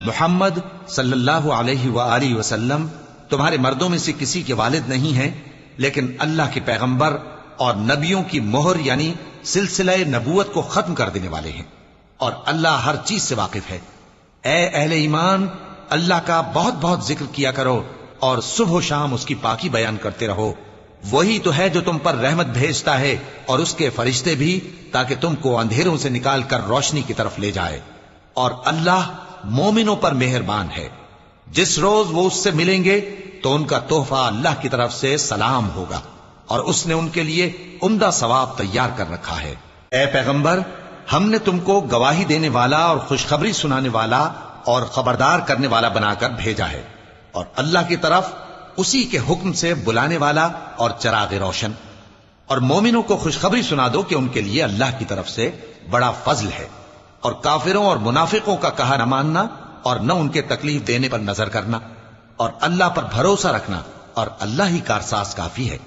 محمد صلی اللہ علیہ وآلہ وسلم تمہارے مردوں میں سے کسی کے والد نہیں ہیں، لیکن اللہ کے پیغمبر اور نبیوں کی مہر یعنی سلسلہ نبوت کو ختم کر دینے والے ہیں، اور اللہ ہر چیز سے واقف ہے۔ اے اہل ایمان، اللہ کا بہت بہت ذکر کیا کرو اور صبح و شام اس کی پاکی بیان کرتے رہو۔ وہی تو ہے جو تم پر رحمت بھیجتا ہے اور اس کے فرشتے بھی، تاکہ تم کو اندھیروں سے نکال کر روشنی کی طرف لے جائے، اور اللہ مومنوں پر مہربان ہے۔ جس روز وہ اس سے ملیں گے تو ان کا تحفہ اللہ کی طرف سے سلام ہوگا، اور اس نے ان کے لیے عمدہ ثواب تیار کر رکھا ہے۔ اے پیغمبر، ہم نے تم کو گواہی دینے والا اور خوشخبری سنانے والا اور خبردار کرنے والا بنا کر بھیجا ہے، اور اللہ کی طرف اسی کے حکم سے بلانے والا اور چراغ روشن۔ اور مومنوں کو خوشخبری سنا دو کہ ان کے لیے اللہ کی طرف سے بڑا فضل ہے، اور کافروں اور منافقوں کا کہا نہ ماننا اور نہ ان کے تکلیف دینے پر نظر کرنا، اور اللہ پر بھروسہ رکھنا، اور اللہ ہی کارساز کافی ہے۔